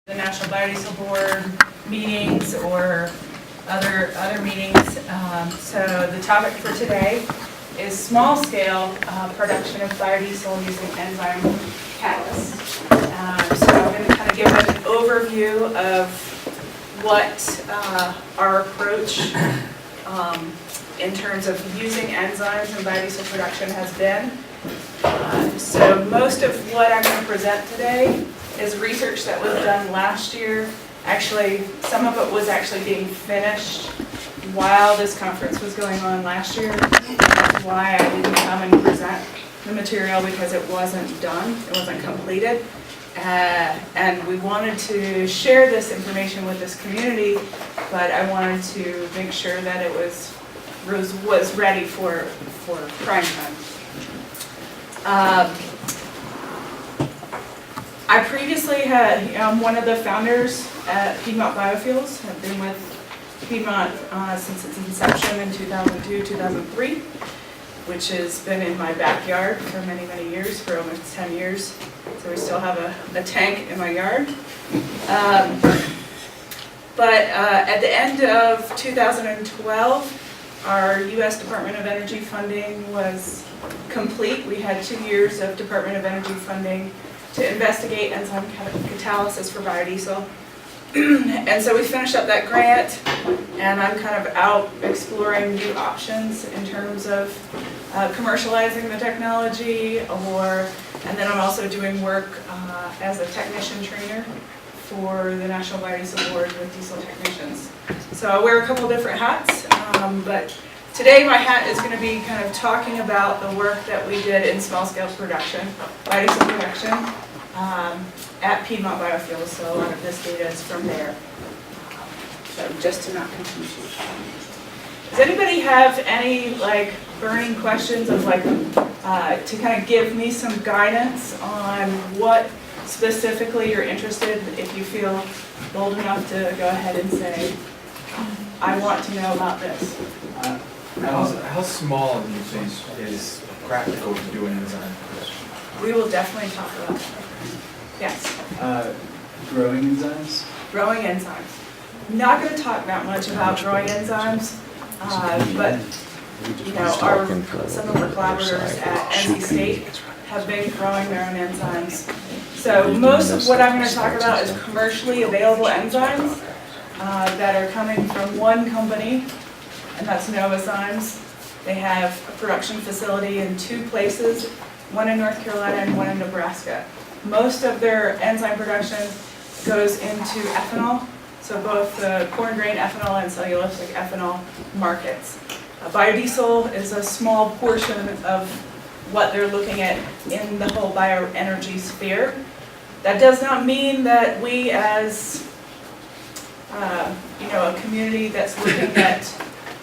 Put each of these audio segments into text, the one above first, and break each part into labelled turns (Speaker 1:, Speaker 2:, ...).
Speaker 1: the National Biodiesel Board meetings or other meetings. So the topic for today is small-scale production of biodiesel using enzyme catalysts. So I'm going to kind of give an overview of what our approach in terms of using enzymes in biodiesel production has been. So most of what I'm going to present today is research that was done last year. Actually, some of it was actually being finished while this conference was going on last year. That's why I didn't come and present the material, because it wasn't done, it wasn't completed. And we wanted to share this information with this community, but I wanted to make sure that it was ready for prime time. I previously I'm one of the founders at Piedmont Biofuels. I've been with Piedmont since its inception in 2002, 2003, which has been in my backyard for many, many years, for almost 10 years. So we still have a tank in my yard. But at the end of 2012, our U.S. Department of Energy funding was complete. We had 2 years of Department of Energy funding to investigate enzyme catalysis for biodiesel. And so we finished up that grant, and I'm kind of out exploring new options in terms of commercializing the technology, and then I'm also doing work as a technician trainer for the National Biodiesel Board with diesel technicians. So I wear a couple different hats, but today my hat is going to be kind of talking about the work that we did in small-scale production, biodiesel production, at Piedmont Biofuels. So a lot of this data is from there. So just to not confuse you. Does anybody have any burning questions of to kind of give me some guidance on what specifically you're interested in, if you feel bold enough to go ahead and say, I want to know about this?
Speaker 2: How small do you think is practical to do an enzyme?
Speaker 1: We will definitely talk about that. Yes?
Speaker 3: Growing enzymes?
Speaker 1: Growing enzymes. I'm not going to talk that much about growing enzymes, but some of our collaborators at NC State have been growing their own enzymes. So most of what I'm going to talk about is commercially available enzymes that are coming from one company, and that's Novozymes. They have a production facility in 2 places, one in North Carolina and one in Nebraska. Most of their enzyme production goes into ethanol, so both the corn grain ethanol and cellulosic ethanol markets. Biodiesel is a small portion of what they're looking at in the whole bioenergy sphere. That does not mean that we, as a community that's looking at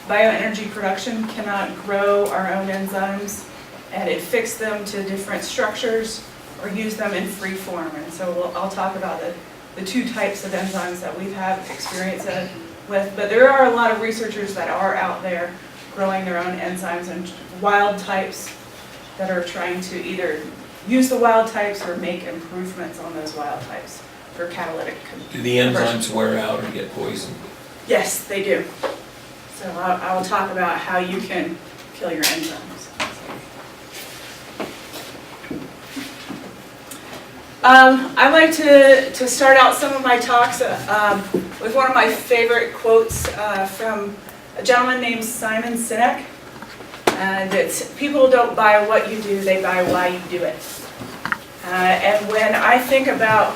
Speaker 1: bioenergy production, cannot grow our own enzymes and affix them to different structures or use them in free form. And so I'll talk about the 2 types of enzymes that we've had experience with. But there are a lot of researchers that are out there growing their own enzymes and wild types that are trying to either use the wild types or make improvements on those wild types for catalytic conversion.
Speaker 4: Do the enzymes wear out or get poisoned?
Speaker 1: Yes, they do. So I will talk about how you can kill your enzymes. I like to start out some of my talks with one of my favorite quotes from a gentleman named Simon Sinek. And it's, people don't buy what you do, they buy why you do it. And when I think about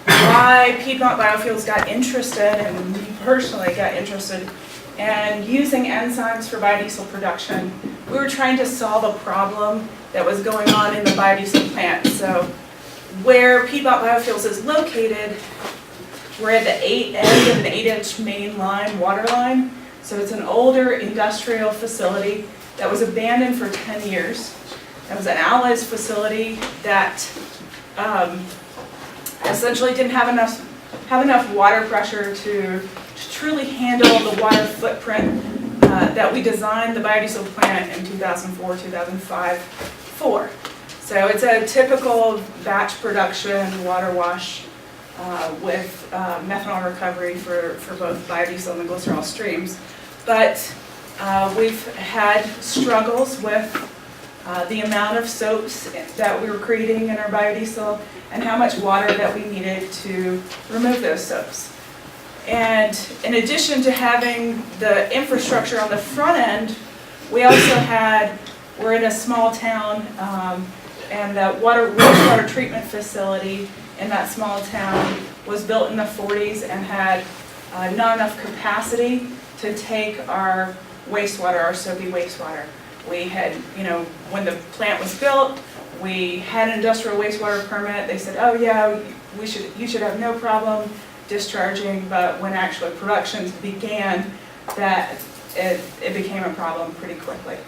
Speaker 1: why Piedmont Biofuels got interested, and me personally got interested in using enzymes for biodiesel production, we were trying to solve a problem that was going on in the biodiesel plant. So where Piedmont Biofuels is located, we're at the end of an 8-inch main line, water line. So it's an older industrial facility that was abandoned for 10 years. It was an Allies facility that essentially didn't have enough water pressure to truly handle the water footprint that we designed the biodiesel plant in 2004, 2005 for. So it's a typical batch production water wash with methanol recovery for both biodiesel and the glycerol streams. But we've had struggles with the amount of soaps that we were creating in our biodiesel and how much water that we needed to remove those soaps. And in addition to having the infrastructure on the front end, we also we're in a small town, and the wastewater treatment facility in that small town was built in the 40s and had not enough capacity to take our wastewater, our soapy wastewater. We had, when the plant was built, we had an industrial wastewater permit. They said, oh yeah, you should have no problem discharging, but when actually production began, that it became a problem pretty quickly.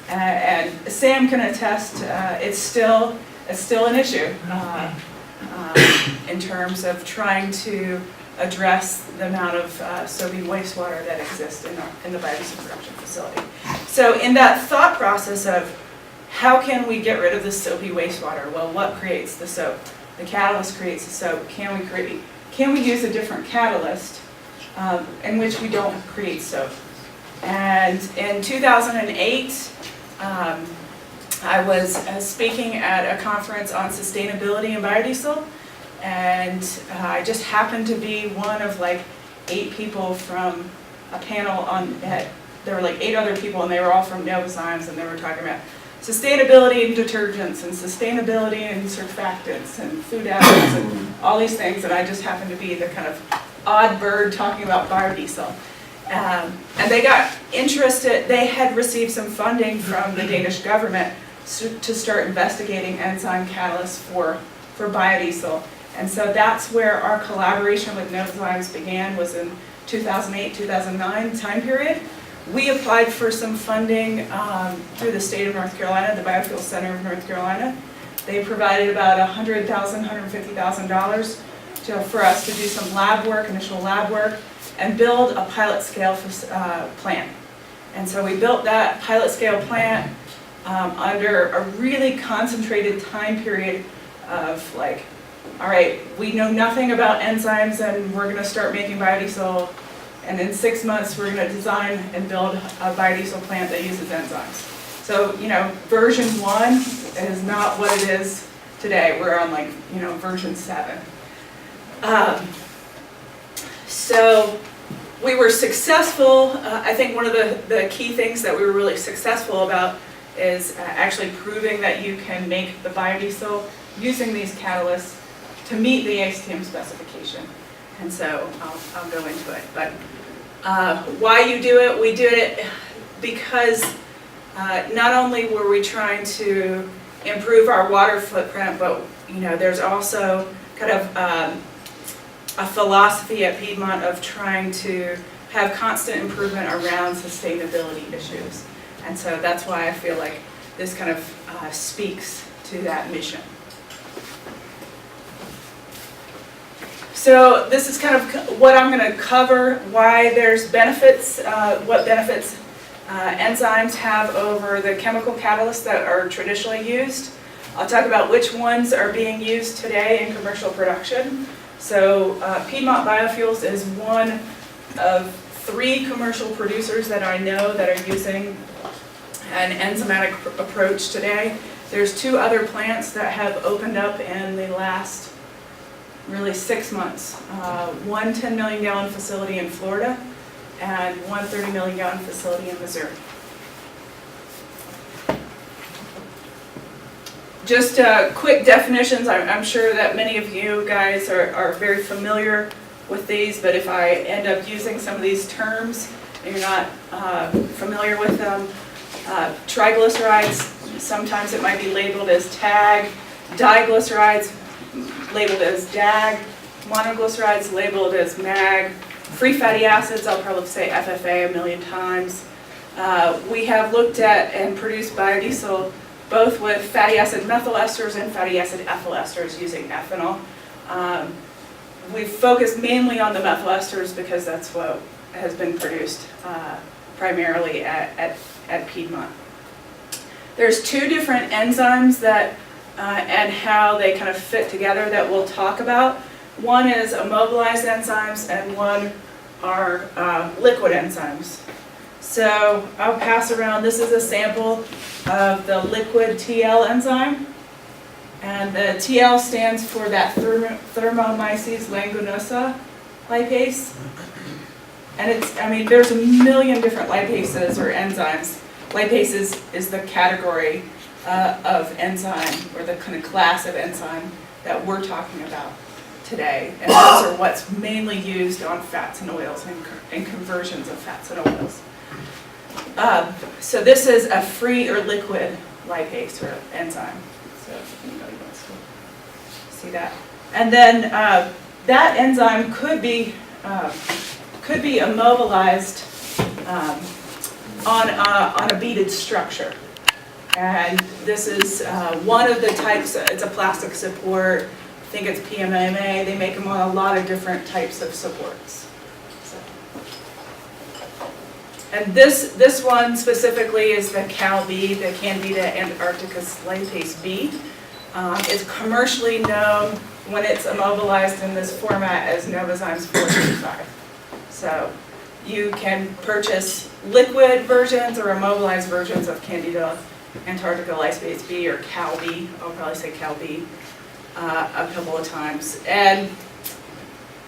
Speaker 1: And Sam can attest, it's still an issue in terms of trying to address the amount of soapy wastewater that exists in the biodiesel production facility. So in that thought process of how can we get rid of the soapy wastewater? Well, what creates the soap? The catalyst creates the soap. Can we use a different catalyst in which we don't create soap? And in 2008, I was speaking at a conference on sustainability in biodiesel, and I just happened to be one of like 8 people from a panel there were like 8 other people, and they were all from Enzymes, and they were talking about sustainability in detergents and sustainability in surfactants and food additives and all these things, and I just happened to be the kind of odd bird talking about biodiesel. And they got interested. They had received some funding from the Danish government to start investigating enzyme catalysts for biodiesel. And so that's where our collaboration with Enzymes began, was in 2008-2009 time period. We applied for some funding through the state of North Carolina, the Biofuel Center of North Carolina. They provided about $100,000, $150,000 for us to do some lab work, initial lab work, and build a pilot scale plant. And so we built that pilot scale plant under a really concentrated time period of like, all right, we know nothing about enzymes and we're going to start making biodiesel, and in 6 months we're going to design and build a biodiesel plant that uses enzymes. So, version 1 is not what it is today. We're on like, version 7. So we were successful. I think one of the key things that we were really successful about is actually proving that you can make the biodiesel using these catalysts to meet the ASTM specification. And so I'll go into it. But why you do it? We did it because not only were we trying to improve our water footprint, but there's also kind of a philosophy at Piedmont of trying to have constant improvement around sustainability issues. And so that's why I feel like this kind of speaks to that mission. So this is kind of what I'm going to cover, why there's benefits, what benefits enzymes have over the chemical catalysts that are traditionally used. I'll talk about which ones are being used today in commercial production. So Piedmont Biofuels is one of 3 commercial producers that I know that are using an enzymatic approach today. There's 2 other plants that have opened up in the last really 6 months. One 10 million gallon facility in Florida and one 30 million gallon facility in Missouri. Just quick definitions. I'm sure that many of you guys are very familiar with these, but if I end up using some of these terms and you're not familiar with them, triglycerides, sometimes it might be labeled as TAG, diglycerides labeled as DAG, monoglycerides labeled as MAG, free fatty acids, I'll probably say FFA a million times. We have looked at and produced biodiesel both with fatty acid methyl esters and fatty acid ethyl esters using ethanol. We've focused mainly on the methyl esters because that's what has been produced primarily at Piedmont. There's 2 different enzymes that and how they kind of fit together that we'll talk about. One is immobilized enzymes and one are liquid enzymes. So I'll pass around, this is a sample of the liquid TL enzyme. And the TL stands for that Thermomyces lanuginosa lipase. And it's, I mean, there's a million different lipases or enzymes. Lipases is the category of enzyme, or the kind of class of enzyme that we're talking about today. And those are what's mainly used on fats and oils and conversions of fats and oils. So this is a free or liquid lipase or enzyme. So if anybody wants to see that. And then that enzyme could be immobilized on a beaded structure. And this is one of the types, it's a plastic support, I think it's PMMA, they make them on a lot of different types of supports. So. And this one specifically is the CAL-B, the Candida antarcticus lipase B. It's commercially known when it's immobilized in this format as Novozymes 435. So you can purchase liquid versions or immobilized versions of Candida antarctica lipase B, or CAL-B, I'll probably say CAL-B, a couple of times. And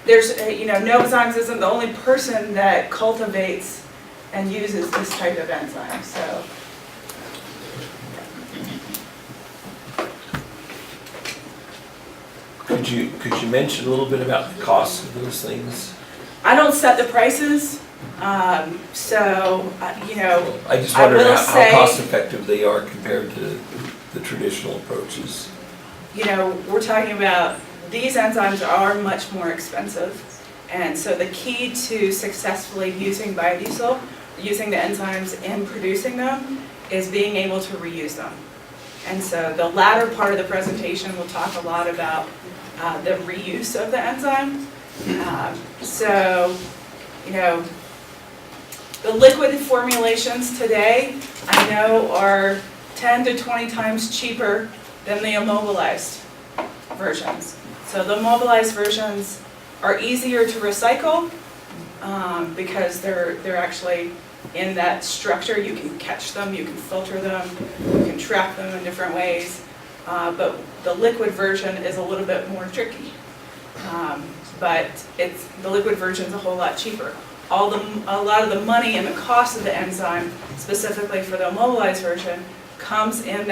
Speaker 1: there's, Novozymes isn't the only person that cultivates and uses this type of enzyme, so.
Speaker 4: Could you mention a little bit about the cost of those things?
Speaker 1: I don't set the prices,
Speaker 4: I just
Speaker 1: I
Speaker 4: wonder
Speaker 1: will
Speaker 4: how
Speaker 1: say-
Speaker 4: cost effective they are compared to the traditional approaches.
Speaker 1: we're talking about, these enzymes are much more expensive. And so the key to successfully using biodiesel, using the enzymes in producing them, is being able to reuse them. And so the latter part of the presentation will talk a lot about the reuse of the enzyme. The liquid formulations today, I know, are 10 to 20 times cheaper than the immobilized versions. So the immobilized versions are easier to recycle because they're actually in that structure. You can catch them, you can filter them, you can trap them in different ways. But the liquid version is a little bit more tricky. But the liquid version is a whole lot cheaper. A lot of the money and the cost of the enzyme, specifically for the immobilized version, comes in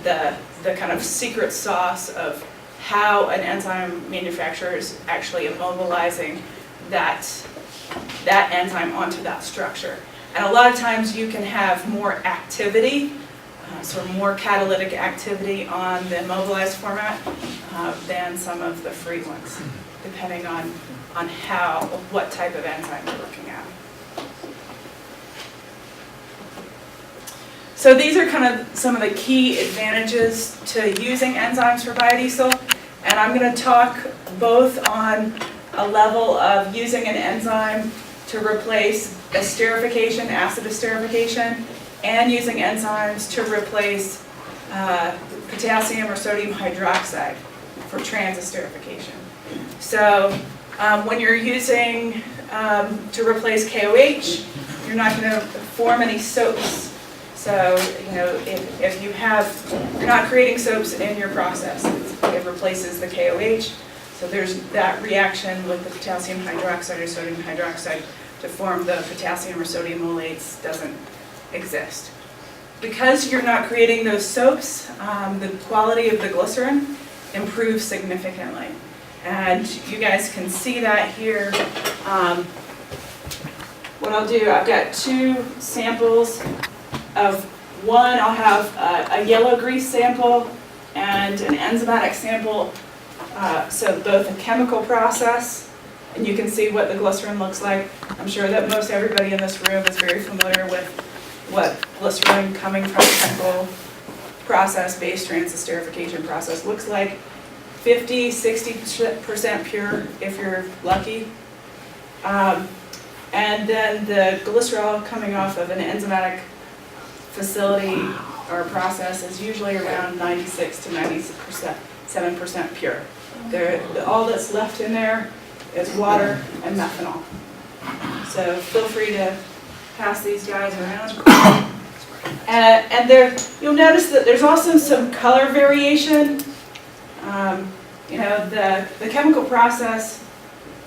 Speaker 1: the kind of secret sauce of how an enzyme manufacturer is actually immobilizing that enzyme onto that structure. And a lot of times you can have more activity, so more catalytic activity on the immobilized format than some of the free ones, depending on what type of enzyme you're looking at. So these are kind of some of the key advantages to using enzymes for biodiesel. And I'm going to talk both on a level of using an enzyme to replace esterification, acid esterification, and using enzymes to replace potassium or sodium hydroxide for transesterification. So when you're using to replace KOH, you're not going to form any soaps. So, if you're not creating soaps in your process, it replaces the KOH. So there's that reaction with the potassium hydroxide or sodium hydroxide to form the potassium or sodium olates doesn't exist. Because you're not creating those soaps, the quality of the glycerin improves significantly. And you guys can see that here. What I'll do, I've got two samples of one. I'll have a yellow grease sample and an enzymatic sample. So both a chemical process, and you can see what the glycerin looks like. I'm sure that most everybody in this room is very familiar with what glycerin coming from a chemical process-based transesterification process looks like. 50–60% pure if you're lucky. And then the glycerol coming off of an enzymatic facility or process is usually around 96 to 97% pure. All that's left in there is water and methanol. So feel free to pass these guys around. And there, you'll notice that there's also some color variation. You know, the chemical process,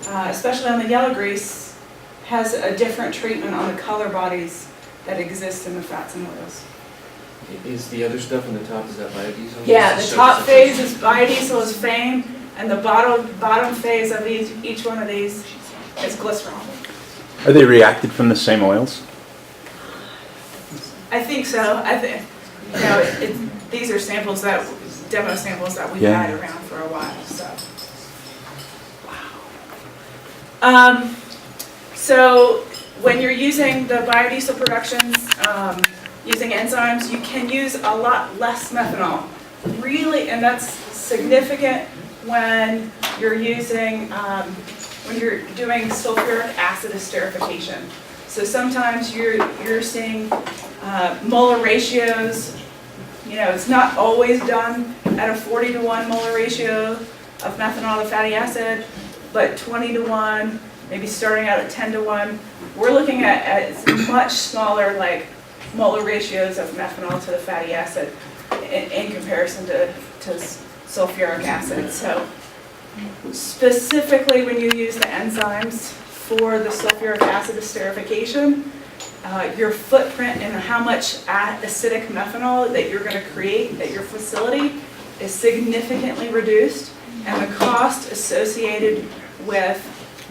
Speaker 1: especially on the yellow grease, has a different treatment on the color bodies that exist in the fats and oils.
Speaker 5: Is the other stuff on the top, is that biodiesel?
Speaker 1: Yeah, the top phase is biodiesel is FAME, and the bottom phase of each one of these is glycerol.
Speaker 6: Are they reacted from the same oils?
Speaker 1: I think so. I think, you know, these are samples that, demo samples that we've had around for a while, so. So when you're using the biodiesel productions, using enzymes, you can use a lot less methanol. Really, and that's significant when you're using, when you're doing sulfuric acid esterification. So sometimes you're seeing molar ratios. You know, it's not always done at a 40-to-1 molar ratio of methanol to fatty acid, but 20-to-1, maybe starting out at 10-to-1. We're looking at much smaller, like, molar ratios of methanol to the fatty acid in comparison to sulfuric acid. So specifically when you use the enzymes for the sulfuric acid esterification, your footprint and how much acidic methanol that you're going to create at your facility is significantly reduced, and the cost associated with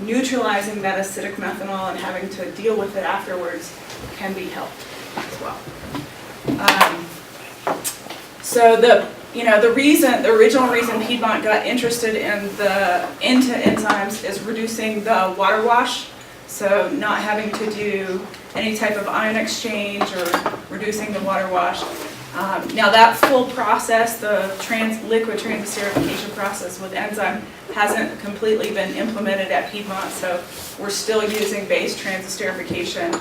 Speaker 1: neutralizing that acidic methanol and having to deal with it afterwards can be helped as well. So the original reason Piedmont got interested into enzymes is reducing the water wash, so not having to do any type of ion exchange or reducing the water wash. Now that full process, the liquid transesterification process with enzyme, hasn't completely been implemented at Piedmont, so we're still using base transesterification,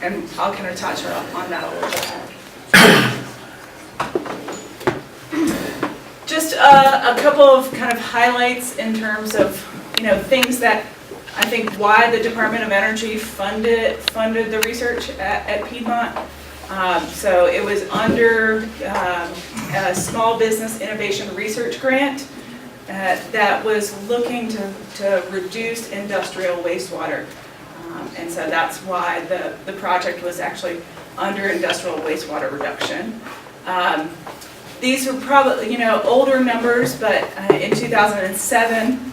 Speaker 1: and I'll kind of touch on that a little bit. Just a couple of kind of highlights in terms of, you know, things that I think why the Department of Energy funded the research at Piedmont. So it was under a Small Business Innovation Research Grant that was looking to reduce industrial wastewater. And so that's why the project was actually under industrial wastewater reduction. These were probably, you know, older numbers, but in 2007,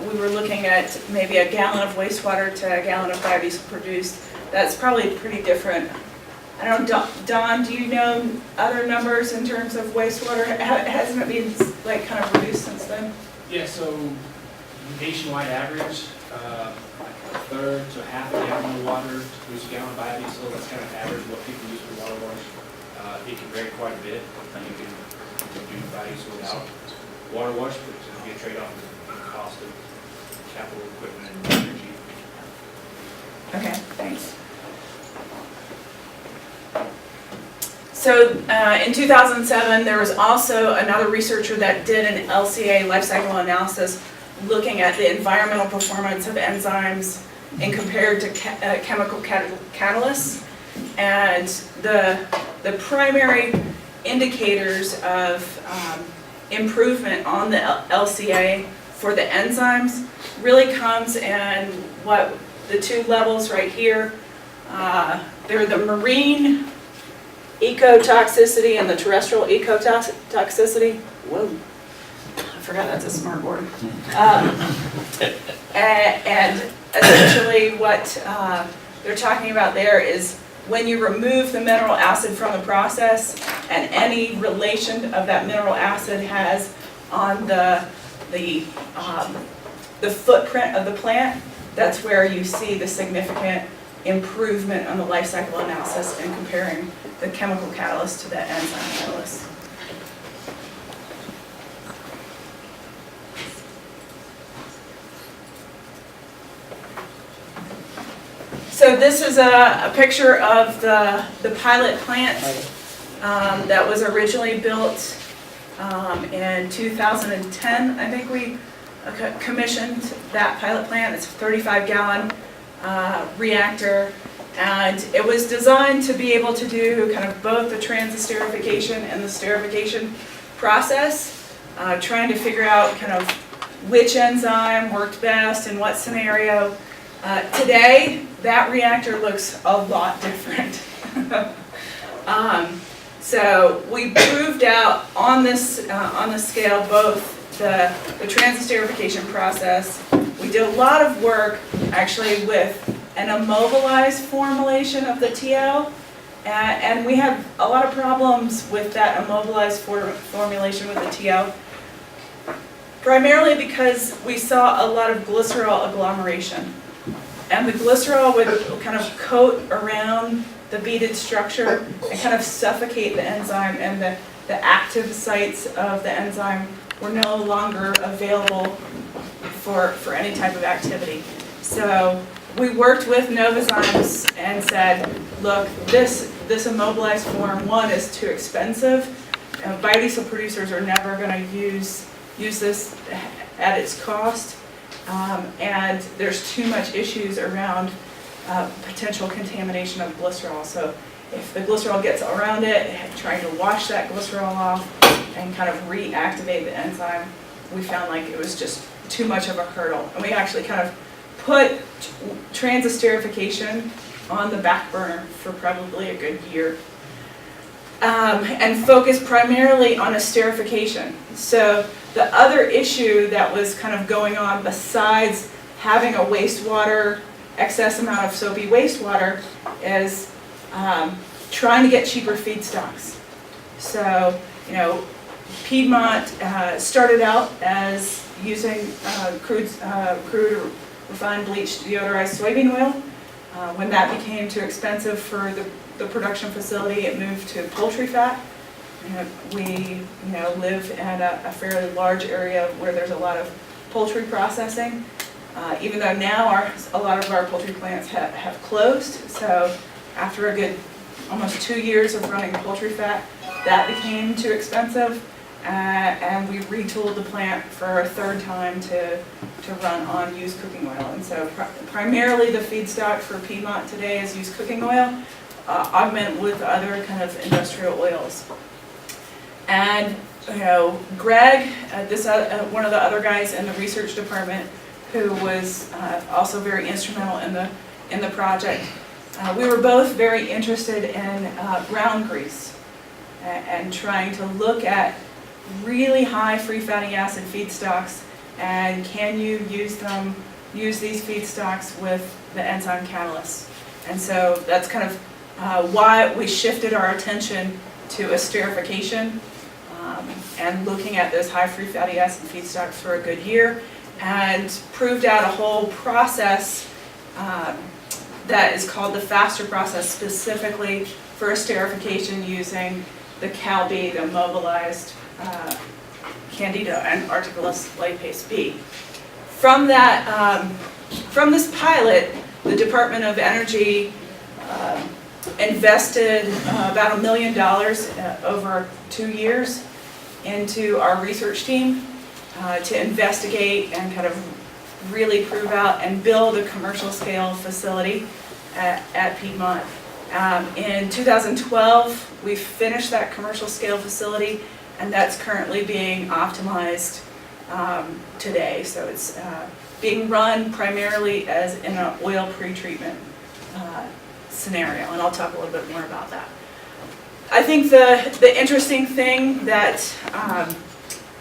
Speaker 1: we were looking at maybe a gallon of wastewater to a gallon of biodiesel produced. That's probably pretty different. I don't know, Don, do you know other numbers in terms of wastewater? Hasn't it been like kind of reduced since then?
Speaker 7: Yeah, so nationwide average, a third to half a gallon of water to produce a gallon of biodiesel. That's kind of average what people use for water wash. It can vary quite a bit. You can do biodiesel without water wash, but it can be a trade-off in the cost of capital equipment and energy.
Speaker 1: Okay, thanks. So in 2007, there was also another researcher that did an LCA life cycle analysis looking at the environmental performance of enzymes and compared to chemical catalysts. And the primary indicators of improvement on the LCA for the enzymes really comes in what the two levels right here. They're the marine ecotoxicity and the terrestrial ecotoxicity. Whoa, I forgot that's a smart word. And essentially what they're talking about there is when you remove the mineral acid from the process and any relation of that mineral acid has on the footprint of the plant, that's where you see the significant improvement on the life cycle analysis and comparing the chemical catalyst to the enzyme catalyst. So this is a picture of the pilot plant that was originally built In 2010, I think we commissioned that pilot plant. It's a 35-gallon reactor, and it was designed to be able to do kind of both the transesterification and the esterification process, trying to figure out kind of which enzyme worked best in what scenario. Today, that reactor looks a lot different. So we proved out on this scale both the transesterification process. We did a lot of work actually with an immobilized formulation of the TL, and we had a lot of problems with that immobilized formulation with the TL, primarily because we saw a lot of glycerol agglomeration. And the glycerol would kind of coat around the beaded structure and kind of suffocate the enzyme, and the active sites of the enzyme were no longer available for any type of activity. So we worked with Novozymes and said, look, this immobilized form, one, is too expensive. Biodiesel producers are never going to use this at its cost. And there's too much issues around potential contamination of glycerol. So if the glycerol gets around it, trying to wash that glycerol off and kind of reactivate the enzyme, we found like it was just too much of a hurdle. And we actually kind of put transesterification on the back burner for probably a good year. And focused primarily on esterification. So the other issue that was kind of going on besides having a wastewater, excess amount of soapy wastewater, is trying to get cheaper feedstocks. So, Piedmont started out as using crude refined bleached deodorized soybean oil. When that became too expensive for the production facility, it moved to poultry fat. We live in a fairly large area where there's a lot of poultry processing, even though now a lot of our poultry plants have closed. So after a good almost 2 years of running poultry fat, that became too expensive, and we retooled the plant for a third time to run on used cooking oil. And so primarily the feedstock for Piedmont today is used cooking oil, augment with other kind of industrial oils. And Greg, one of the other guys in the research department, who was also very instrumental in the project, we were both very interested in brown grease and trying to look at really high free fatty acid feedstocks, and can you use these feedstocks with the enzyme catalysts. And so that's kind of why we shifted our attention to esterification and looking at those high free fatty acid feedstocks for a good year, and proved out a whole process that is called the FASTER process, specifically for esterification using the CalB, the immobilized Candida and Articulus lipase B. From this pilot, the Department of Energy invested about $1 million over 2 years into our research team to investigate and kind of really prove out and build a commercial scale facility at Piedmont. In 2012, we finished that commercial scale facility, and that's currently being optimized today. So it's being run primarily as in an oil pretreatment scenario, and I'll talk a little bit more about that. I think the interesting thing that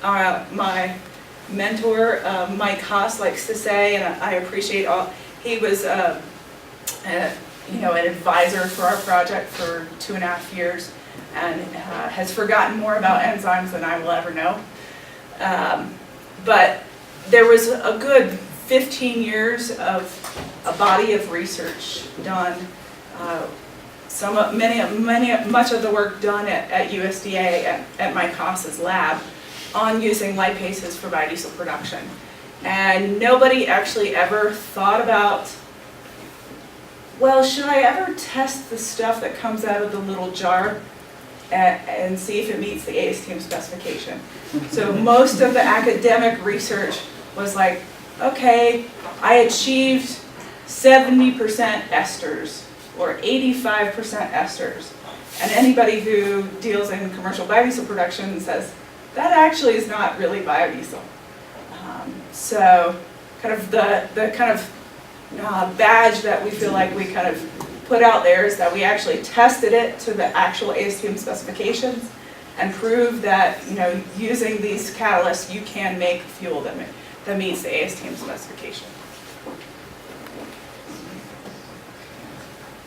Speaker 1: my mentor, Mike Haas, likes to say, and I appreciate he was an advisor for our project for 2.5 years, and has forgotten more about enzymes than I will ever know. But there was a good 15 years of a body of research done. Much of the work done at USDA at Mike Haas's lab on using lipases for biodiesel production. And nobody actually ever thought about, well, should I ever test the stuff that comes out of the little jar? and see if it meets the ASTM specification. So most of the academic research was like, okay, I achieved 70% esters or 85% esters. And anybody who deals in commercial biodiesel production says, that actually is not really biodiesel. So kind of the kind of badge that we feel like we kind of put out there is that we actually tested it to the actual ASTM specifications and proved that, you know, using these catalysts, you can make fuel that meets the ASTM specification.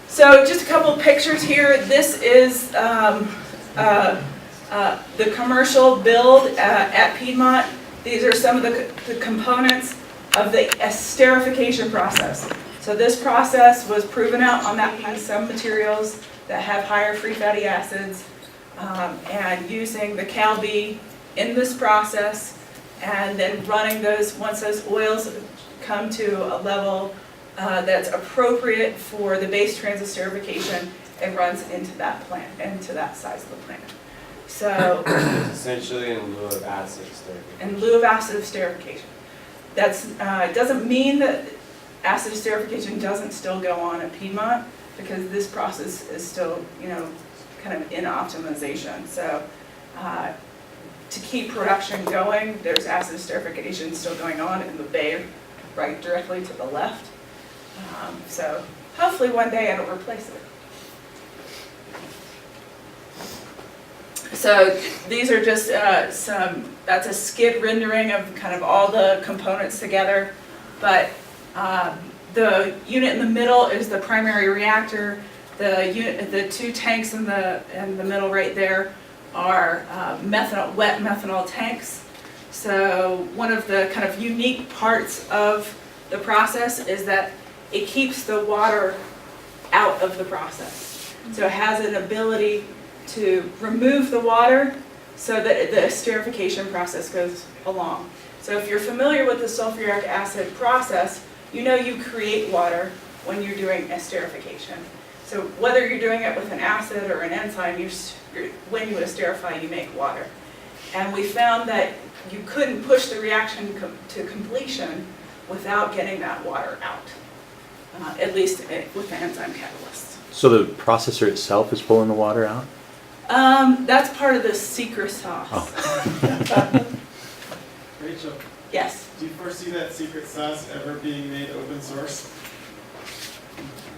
Speaker 1: So just a couple of pictures here. This is the commercial build at Piedmont. These are some of the components of the esterification process. So this process was proven out on that piece, some materials that have higher free fatty acids, and using the CalB in this process, and then running those, once those oils come to a level that's appropriate for the base transesterification, it runs into that plant, into that size of the plant. So
Speaker 8: essentially in lieu of acid esterification.
Speaker 1: in lieu of acid esterification. That's doesn't mean that acid esterification doesn't still go on at Piedmont, because this process is still, you know, kind of in optimization. So to keep production going, there's acid esterification still going on in the bay, right directly to the left. So hopefully one day it'll replace it. So these are just that's a skid rendering of kind of all the components together. But the unit in the middle is the primary reactor. The two tanks in the middle right there are wet methanol tanks. So one of the kind of unique parts of the process is that it keeps the water out of the process. So it has an ability to remove the water so that the esterification process goes along. So if you're familiar with the sulfuric acid process, you know you create water when you're doing esterification. So whether you're doing it with an acid or an enzyme, when you esterify, you make water. And we found that you couldn't push the reaction to completion without getting that water out, at least with the enzyme catalysts.
Speaker 6: So the processor itself is pulling the water out?
Speaker 1: That's part of the secret sauce.
Speaker 6: Oh.
Speaker 9: Rachel,
Speaker 1: Yes.
Speaker 9: do you foresee that secret sauce ever being made open source?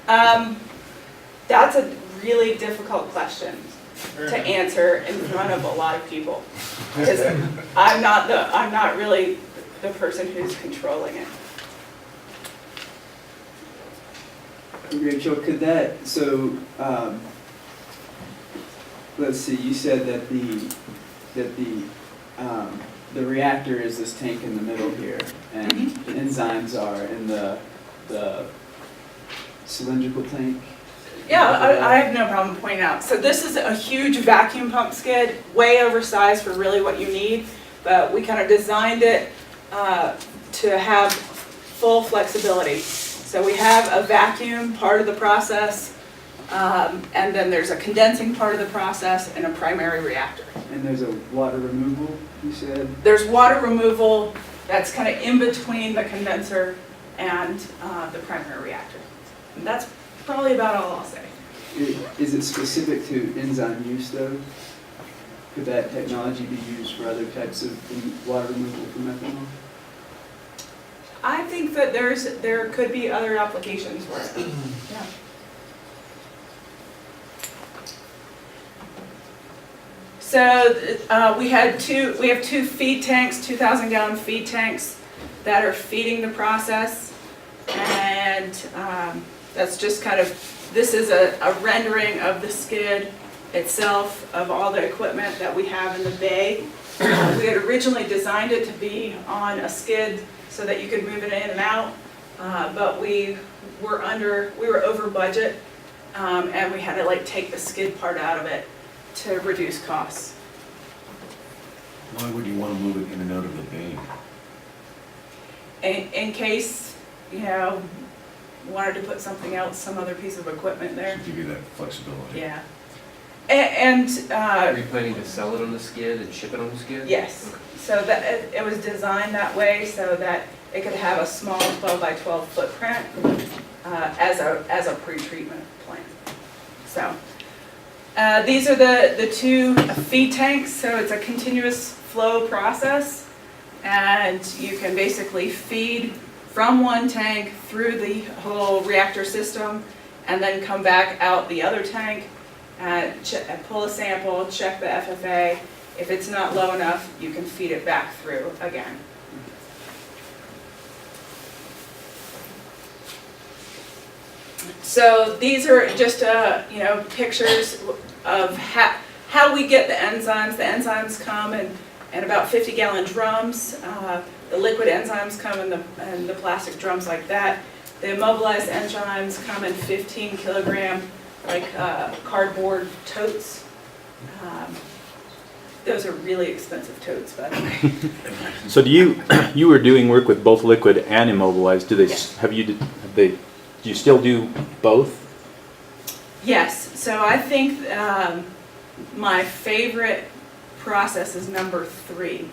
Speaker 1: That's a really difficult question to answer in front of a lot of people, because I'm not really the person who's controlling it.
Speaker 3: Rachel, could that, so, let's see, you said that the reactor is this tank in the middle here, and the enzymes are in the cylindrical tank?
Speaker 1: Yeah, I have no problem pointing out. So this is a huge vacuum pump skid, way oversized for really what you need, but we kind of designed it to have full flexibility. So we have a vacuum part of the process, and then there's a condensing part of the process and a primary reactor.
Speaker 3: And there's a water removal, you said?
Speaker 1: There's water removal that's kind of in between the condenser and the primary reactor. And that's probably about all I'll say.
Speaker 3: Is it specific to enzyme use though? Could that technology be used for other types of water removal for methanol?
Speaker 1: I think that there could be other applications for it. Yeah. So we have two feed tanks, 2,000-gallon feed tanks that are feeding the process, and that's just kind of, this is a rendering of the skid itself, of all the equipment that we have in the bay. We had originally designed it to be on a skid so that you could move it in and out, but we were over budget, and we had to like take the skid part out of it to reduce costs.
Speaker 10: Why would you want to move it in and out of the bay?
Speaker 1: In case, you know, wanted to put something else, some other piece of equipment there.
Speaker 10: To give you that flexibility.
Speaker 1: Yeah. And,
Speaker 5: Are you planning to sell it on the skid and ship it on the skid?
Speaker 1: yes, so that, it was designed that way so that it could have a small 12 by 12 footprint as a pre-treatment plant. So, these are the two feed tanks, so it's a continuous flow process, and you can basically feed from one tank through the whole reactor system, and then come back out the other tank, and pull a sample, check the FFA. If it's not low enough, you can feed it back through again. So these are just pictures of how we get the enzymes. The enzymes come in about 50-gallon drums. The liquid enzymes come in the plastic drums like that. The immobilized enzymes come in 15-kilogram cardboard totes. Those are really expensive totes, by the way.
Speaker 6: So you were doing work with both liquid and immobilized.
Speaker 1: Yes.
Speaker 6: Do you still do both?
Speaker 1: Yes, so I think my favorite process is number 3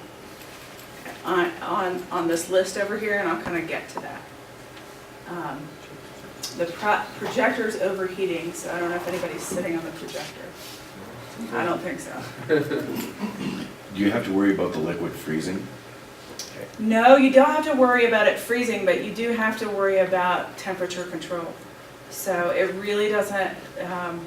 Speaker 1: on this list over here, and I'll kind of get to that. The projector's overheating, so I don't know if anybody's sitting on the projector. I don't think so.
Speaker 10: Do you have to worry about the liquid freezing?
Speaker 1: No, you don't have to worry about it freezing, but you do have to worry about temperature control. So it really doesn't,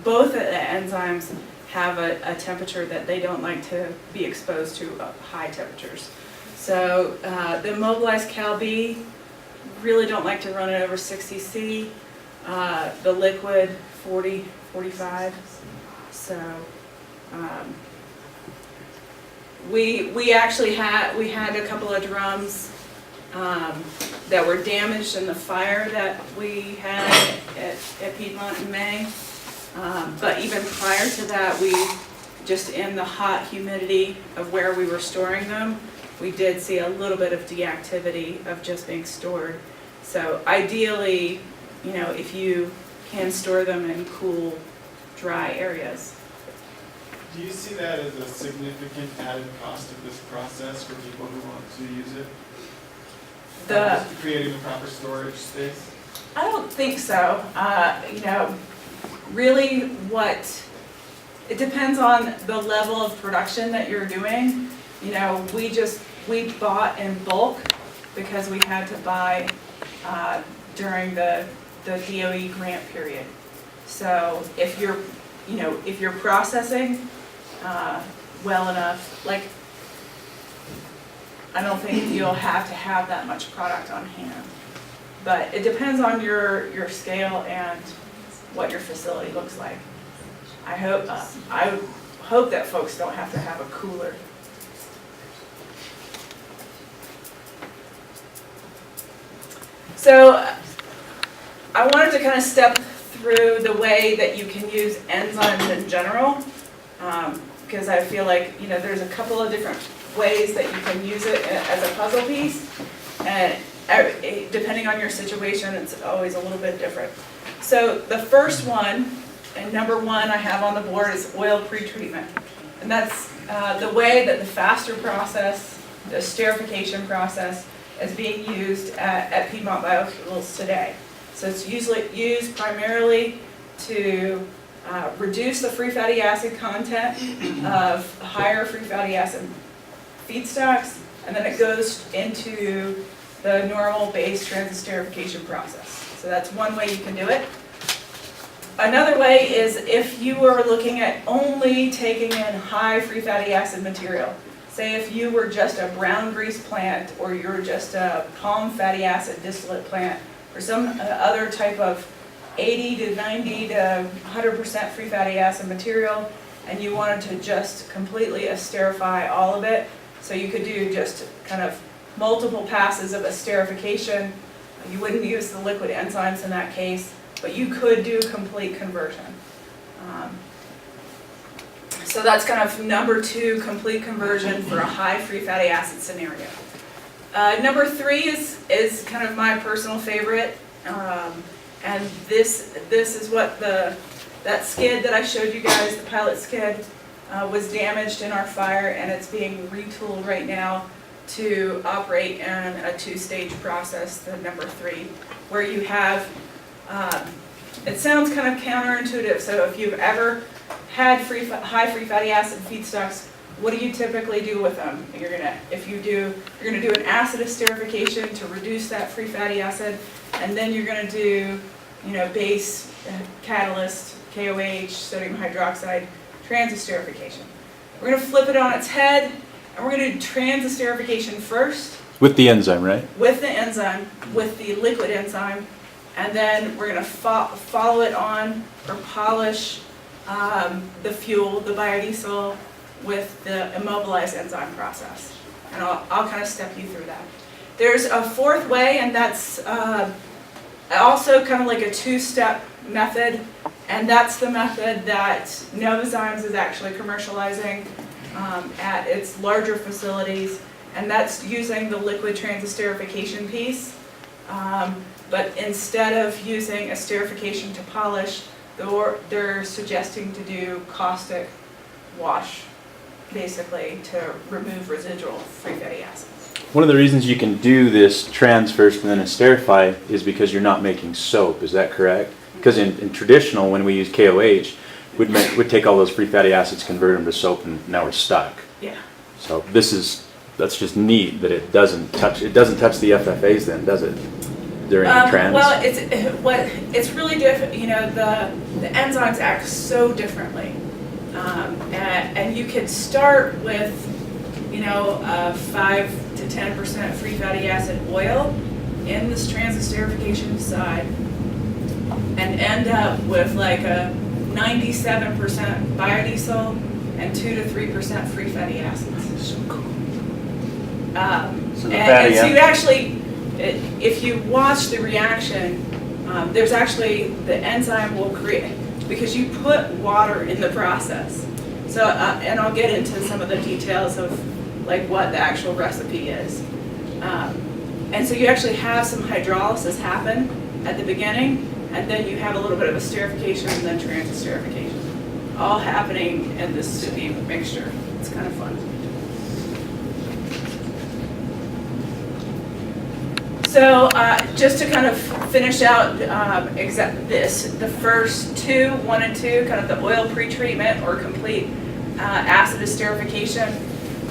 Speaker 1: both the enzymes have a temperature that they don't like to be exposed to high temperatures. So the immobilized Cal-B really don't like to run it over 60 C. The liquid 40, 45. So we actually had a couple of drums that were damaged in the fire that we had at Piedmont in May. But even prior to that, we just in the hot humidity of where we were storing them, we did see a little bit of deactivity of just being stored. So ideally, if you can store them in cool, dry areas.
Speaker 9: Do you see that as a significant added cost of this process for people who want to use it? Creating the proper storage space?
Speaker 1: I don't think so. Really it depends on the level of production that you're doing. We bought in bulk because we had to buy during the DOE grant period. So if you're processing well enough, I don't think you'll have to have that much product on hand. But it depends on your scale and what your facility looks like. I hope that folks don't have to have a cooler. So I wanted to kind of step through the way that you can use enzymes in general, because I feel like there's a couple of different ways that you can use it as a puzzle piece, and depending on your situation, it's always a little bit different. So the first one, and number 1 I have on the board, is oil pretreatment, and that's the way that the faster process, the esterification process, is being used at Piedmont Biofuels today. So it's usually used primarily to reduce the free fatty acid content of higher free fatty acid feedstocks, and then it goes into the normal base transesterification process. So that's one way you can do it. Another way is if you were looking at only taking in high free fatty acid material. Say if you were just a brown grease plant, or you're just a palm fatty acid distillate plant, or some other type of 80 to 90 to 100% free fatty acid material, and you wanted to just completely esterify all of it, so you could do just kind of multiple passes of esterification. You wouldn't use the liquid enzymes in that case, but you could do complete conversion. So that's kind of number 2, complete conversion for a high free fatty acid scenario. Number 3 is kind of my personal favorite, and this is what the That skid that I showed you guys, the pilot skid, was damaged in our fire, and it's being retooled right now to operate in a two-stage process, the number 3, where you have, it sounds kind of counterintuitive, so if you've ever had high free fatty acid feedstocks, what do you typically do with them? You're gonna do an acid esterification to reduce that free fatty acid, and then you're gonna do, base catalyst, KOH, sodium hydroxide, transesterification. We're gonna flip it on its head, and we're gonna do transesterification first
Speaker 6: With the enzyme, right?
Speaker 1: with the enzyme, with the liquid enzyme, and then we're gonna follow it on or polish the fuel, the biodiesel, with the immobilized enzyme process. And I'll kind of step you through that. There's a 4th way, and that's also kind of like a 2-step method, and that's the method that Novozymes is actually commercializing at its larger facilities, and that's using the liquid transesterification piece. But instead of using esterification to polish, they're suggesting to do caustic wash, basically, to remove residual free fatty acids.
Speaker 6: One of the reasons you can do this trans first and then esterify is because you're not making soap. Is that correct? Because in traditional, when we use KOH, we'd take all those free fatty acids, convert them to soap, and now we're stuck.
Speaker 1: Yeah.
Speaker 6: So that's just neat that it doesn't touch the FFAs then, does it? During the trans?
Speaker 1: Well, it's really different. The enzymes act so differently, and you could start with 5 to 10% free fatty acid oil in this transesterification side, and end up with like a 97% biodiesel and 2 to 3% free fatty acids.
Speaker 6: So cool. So
Speaker 1: So you actually, if you watch the reaction, there's actually, the enzyme will create, because you put water in the process. So, and I'll get into some of the details of like what the actual recipe is. And so you actually have some hydrolysis happen at the beginning, and then you have a little bit of esterification and then transesterification, all happening in this soupy mixture. It's kind of fun. So just to kind of finish out the first 2, 1 and 2, kind of the oil pretreatment or complete acid esterification.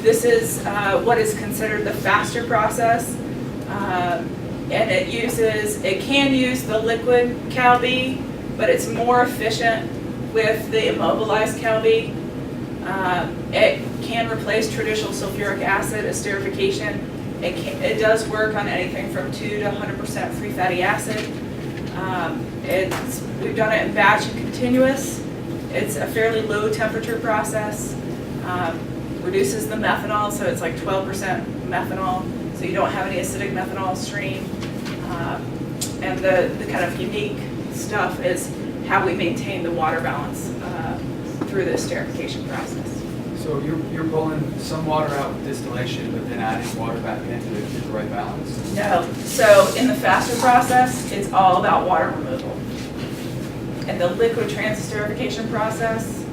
Speaker 1: This is what is considered the faster process, and it can use the liquid CalB, but it's more efficient with the immobilized CalB. It can replace traditional sulfuric acid esterification. It does work on anything from 2 to 100% free fatty acid. We've done it in batch and continuous. It's a fairly low temperature process. Reduces the methanol, so it's like 12% methanol, so you don't have any acidic methanol stream. And the kind of unique stuff is how we maintain the water balance through the esterification process.
Speaker 2: So you're pulling some water out with distillation, but then adding water back in to get the right balance?
Speaker 1: No, so in the faster process, it's all about water removal. In the liquid transesterification process,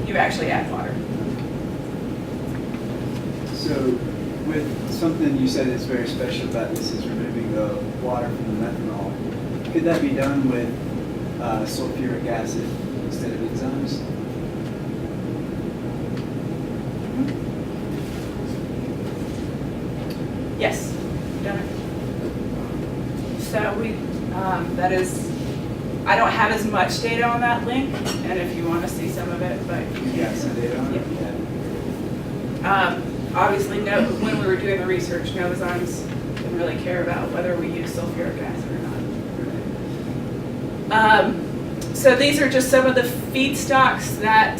Speaker 1: you actually add water.
Speaker 3: So with something you said is very special about this is removing the water from the methanol. Could that be done with sulfuric acid instead of enzymes?
Speaker 1: Yes, we've done it. So that is, I don't have as much data on that link, and if you want to see some of it, but
Speaker 3: You got some data on it?
Speaker 1: Yeah. Obviously, when we were doing the research, Novozymes didn't really care about whether we use sulfuric acid or not. So these are just some of the feedstocks that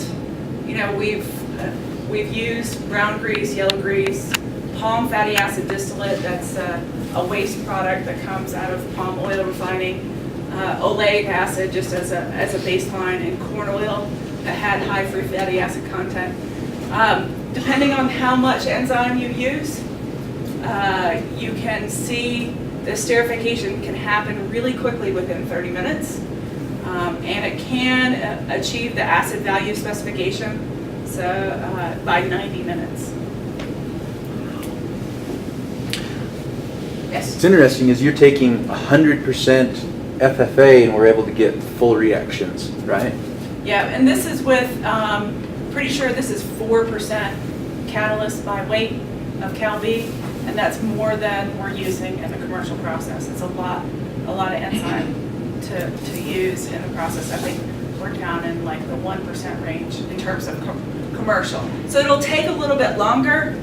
Speaker 1: we've used: brown grease, yellow grease, palm fatty acid distillate. That's a waste product that comes out of palm oil refining. Oleic acid, just as a baseline, and corn oil that had high free fatty acid content. Depending on how much enzyme you use, you can see the esterification can happen really quickly within 30 minutes. And it can achieve the acid value specification, so by 90 minutes. Yes?
Speaker 6: What's interesting is you're taking 100% FFA and we're able to get full reactions, right?
Speaker 1: Yeah, and this is with, pretty sure this is 4% catalyst by weight of Cal-B, and that's more than we're using in the commercial process. It's a lot of enzyme to use in the process. I think we're down in like the 1% range in terms of commercial. So it'll take a little bit longer,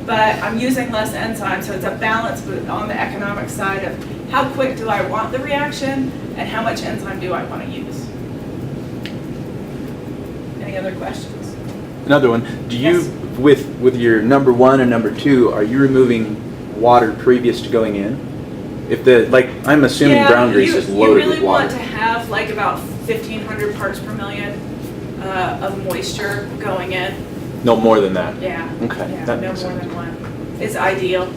Speaker 1: but I'm using less enzyme, so it's a balance on the economic side of how quick do I want the reaction and how much enzyme do I want to use. Any other questions?
Speaker 6: Another one, do you,
Speaker 1: Yes.
Speaker 6: with your number 1 and number 2, are you removing water previous to going in? If the, like, I'm assuming brown grease is loaded with
Speaker 1: You really want
Speaker 6: water.
Speaker 1: to have like about 1,500 parts per million of moisture going in.
Speaker 6: No more than that?
Speaker 1: Yeah.
Speaker 6: Okay,
Speaker 1: Yeah,
Speaker 6: that
Speaker 1: no
Speaker 6: makes
Speaker 1: more
Speaker 6: sense.
Speaker 1: than one. It's ideal.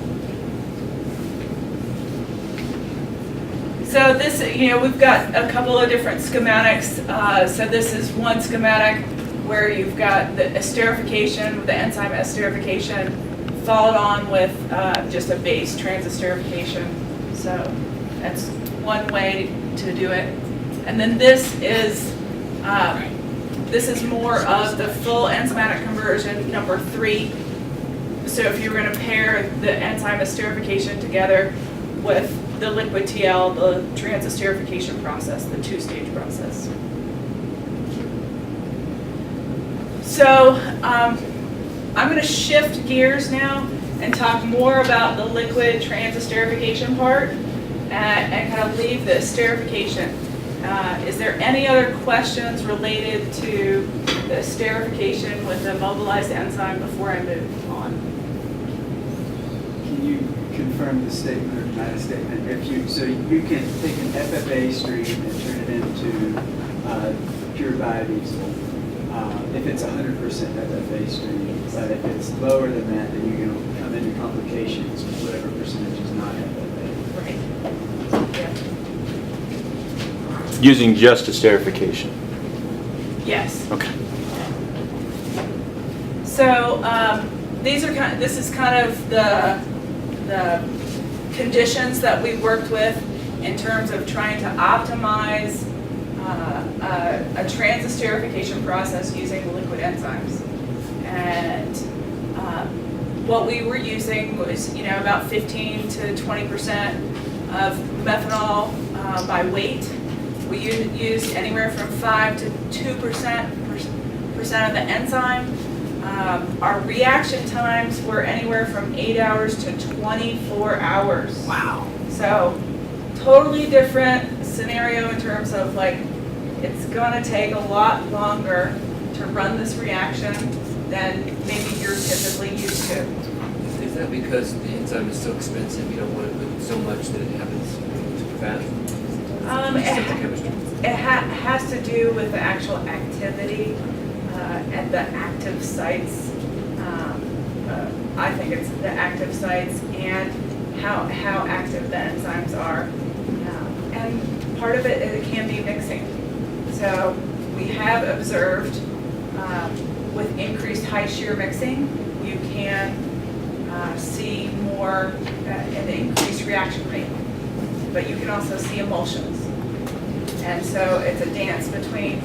Speaker 1: So this, we've got a couple of different schematics. So this is one schematic where you've got the esterification, the enzyme esterification, followed on with just a base transesterification. So that's one way to do it. And then this is more of the full enzymatic conversion, number 3. So if you were going to pair the enzyme esterification together with the liquid TL, the transesterification process, the 2-stage process. So I'm going to shift gears now and talk more about the liquid transesterification part and kind of leave the esterification. Is there any other questions related to the esterification with the mobilized enzyme before I move on?
Speaker 3: Can you confirm the statement or deny the statement? So you can take an FFA stream and turn it into pure biodiesel if it's 100% FFA stream. But if it's lower than that, then you're going to come into complications with whatever percentage is not FFA.
Speaker 1: Right. Yeah.
Speaker 6: Using just esterification?
Speaker 1: Yes.
Speaker 6: Okay.
Speaker 1: So this is kind of the conditions that we worked with in terms of trying to optimize a transesterification process using liquid enzymes. And what we were using was, about 15 to 20% of methanol by weight. We used anywhere from 5 to 2% of the enzyme. Our reaction times were anywhere from 8 hours to 24 hours.
Speaker 6: Wow.
Speaker 1: So totally different scenario in terms of it's gonna take a lot longer to run this reaction than maybe you're typically used to.
Speaker 5: Is that because the enzyme is so expensive, you don't want to put so much that it happens super fast?
Speaker 1: It has to do with the actual activity at the active sites. I think it's the active sites and how active the enzymes are. And part of it can be mixing. So we have observed with increased high shear mixing, you can see more an increased reaction rate. But you can also see emulsions. And so it's a dance between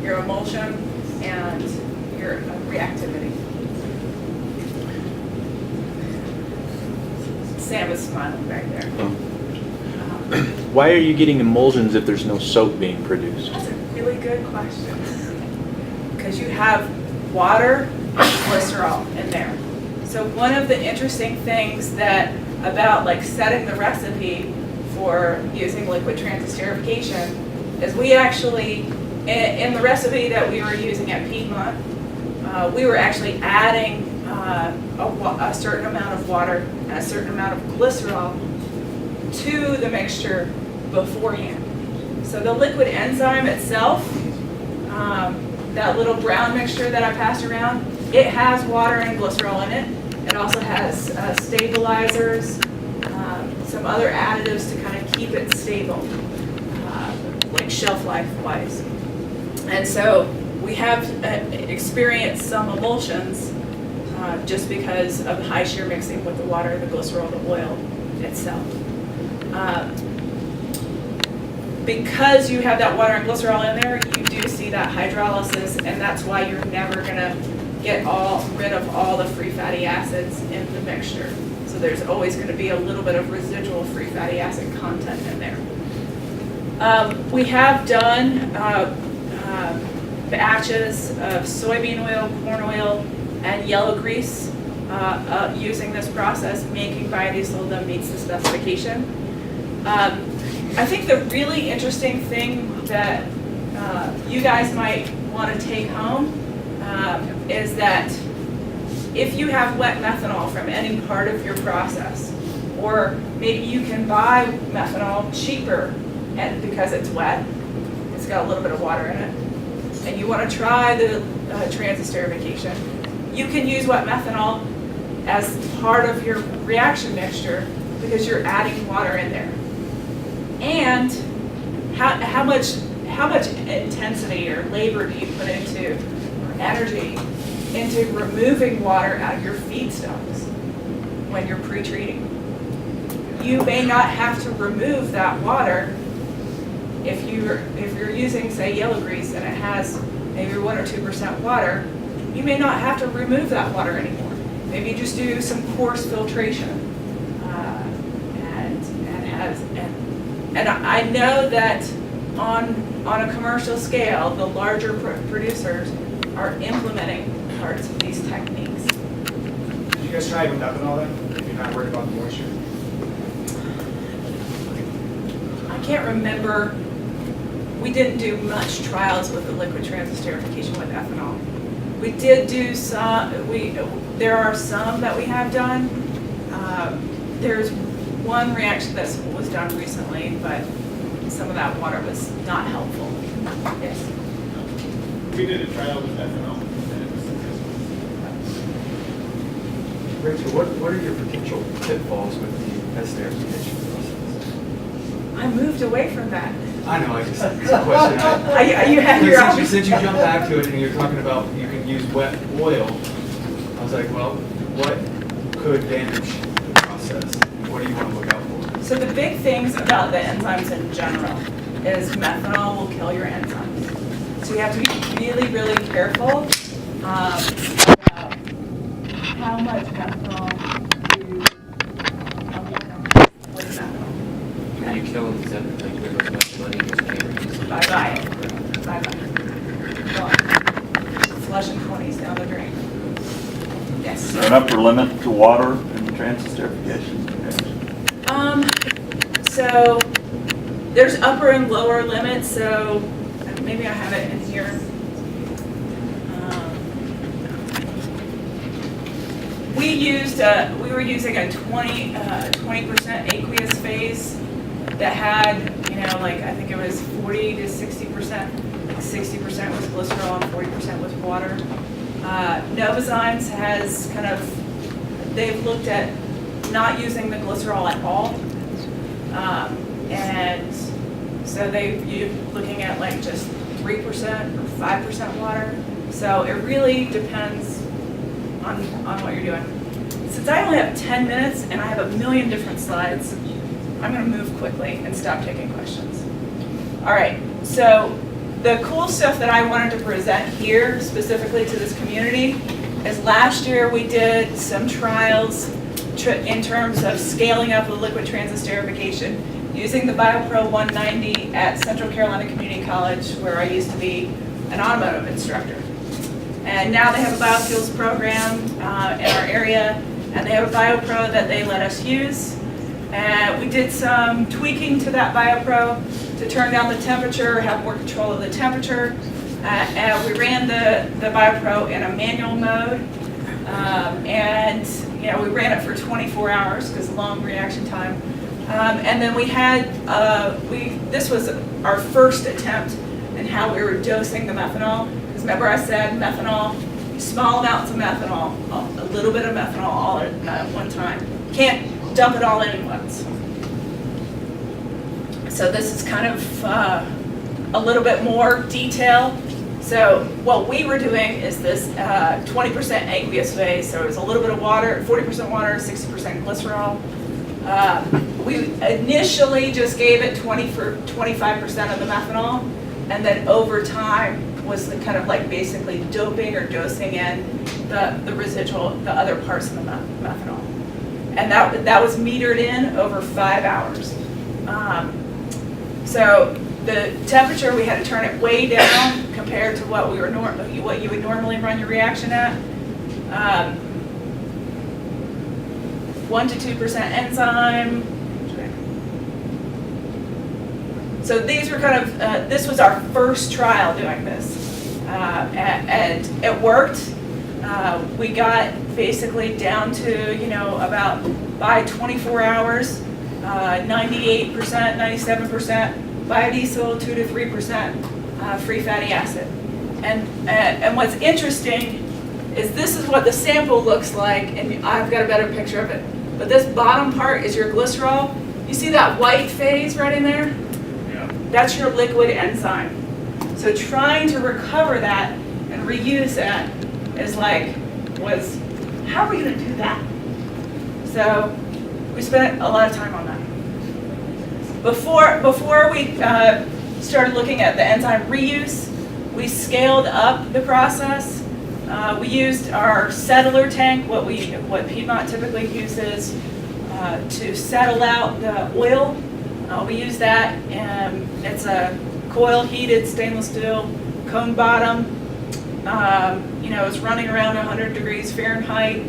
Speaker 1: your emulsion and your reactivity. Sam is smiling back there.
Speaker 6: Why are you getting emulsions if there's no soap being produced?
Speaker 1: That's a really good question. Because you have water and glycerol in there. So one of the interesting things about setting the recipe for using liquid transesterification is we actually, in the recipe that we were using at Piedmont, we were actually adding a certain amount of water and a certain amount of glycerol to the mixture beforehand. So the liquid enzyme itself, that little brown mixture that I passed around, it has water and glycerol in it. It also has stabilizers, some other additives to kind of keep it stable. like shelf life wise. And so we have experienced some emulsions just because of the high shear mixing with the water, the glycerol, the oil itself. Because you have that water and glycerol in there, you do see that hydrolysis, and that's why you're never gonna get rid of all the free fatty acids in the mixture. So there's always gonna be a little bit of residual free fatty acid content in there. We have done batches of soybean oil, corn oil, and yellow grease using this process, making biodiesel that meets the specification. I think the really interesting thing that you guys might want to take home is that if you have wet methanol from any part of your process, or maybe you can buy methanol cheaper and because it's wet, it's got a little bit of water in it, and you want to try the transesterification, you can use wet methanol as part of your reaction mixture because you're adding water in there. And how much intensity or labor do you put into, or energy, into removing water out of your feedstocks when you're pre-treating? You may not have to remove that water if you're using, say, yellow grease and it has maybe 1 or 2% water. You may not have to remove that water anymore. Maybe you just do some coarse filtration, and I know that on a commercial scale, the larger producers are implementing parts of these techniques.
Speaker 7: Did you guys try with ethanol then, if you're not worried about the moisture?
Speaker 1: I can't remember. We didn't do much trials with the liquid transesterification with ethanol. We did do some. There are some that we have done. There's one reaction that was done recently, but some of that water was not helpful. Yes.
Speaker 9: We did a trial with ethanol, and it was successful.
Speaker 2: Rachel, what are your potential pitfalls with the esterification process?
Speaker 1: I moved away from that.
Speaker 2: I know, it's a question.
Speaker 1: You had your
Speaker 2: Since you jumped back to it and you're talking about you can use wet oil, I was like, well, what could damage the process? What do you want to look out for?
Speaker 1: So the big things about the enzymes in general is methanol will kill your enzymes. So you have to be really, really careful about how much methanol you with methanol.
Speaker 5: When you kill them, is that like where as much money as you
Speaker 1: Bye-bye. Bye-bye. Gone. Flushing 20s down the drain. Yes.
Speaker 11: Is there an upper limit to water in the transesterification?
Speaker 1: So there's upper and lower limits, so maybe I have it in here. We were using a 20% aqueous phase that had, like I think it was 40 to 60%. Like 60% was glycerol and 40% was water. Novozymes has they've looked at not using the glycerol at all. And so you're looking at like just 3% or 5% water. So it really depends on what you're doing. Since I only have 10 minutes and I have a million different slides, I'm going to move quickly and stop taking questions. All right, so the cool stuff that I wanted to present here specifically to this community is last year we did some trials in terms of scaling up the liquid transesterification using the BioPro 190 at Central Carolina Community College, where I used to be an automotive instructor. And now they have a biofuels program in our area, and they have a BioPro that they let us use. And we did some tweaking to that BioPro to turn down the temperature, have more control of the temperature. And we ran the BioPro in a manual mode. And we ran it for 24 hours because long reaction time. And then we had, this was our first attempt in how we were dosing the methanol. Because remember I said methanol, small amounts of methanol, a little bit of methanol all at one time. Can't dump it all in at once. So this is kind of a little bit more detail. So what we were doing is this 20% aqueous phase. So it was a little bit of water, 40% water, 60% glycerol. We initially just gave it 25% of the methanol, and then over time was the kind of like basically doping or dosing in the residual, the other parts of the methanol. And that was metered in over 5 hours. So the temperature, we had to turn it way down compared to what you would normally run your reaction at. 1 to 2% enzyme. So these were kind of, this was our first trial doing this. And it worked. We got basically down to, about by 24 hours, 98%, 97% biodiesel, 2 to 3% free fatty acid. And what's interesting is this is what the sample looks like, and I've got a better picture of it. But this bottom part is your glycerol. You see that white phase right in there?
Speaker 2: Yeah.
Speaker 1: That's your liquid enzyme. So trying to recover that and reuse that is how are we going to do that? So we spent a lot of time on that. Before we started looking at the enzyme reuse, we scaled up the process. We used our settler tank, what Piedmont typically uses to settle out the oil. We use that, and it's a coil heated stainless steel cone bottom. It's running around 100 degrees Fahrenheit.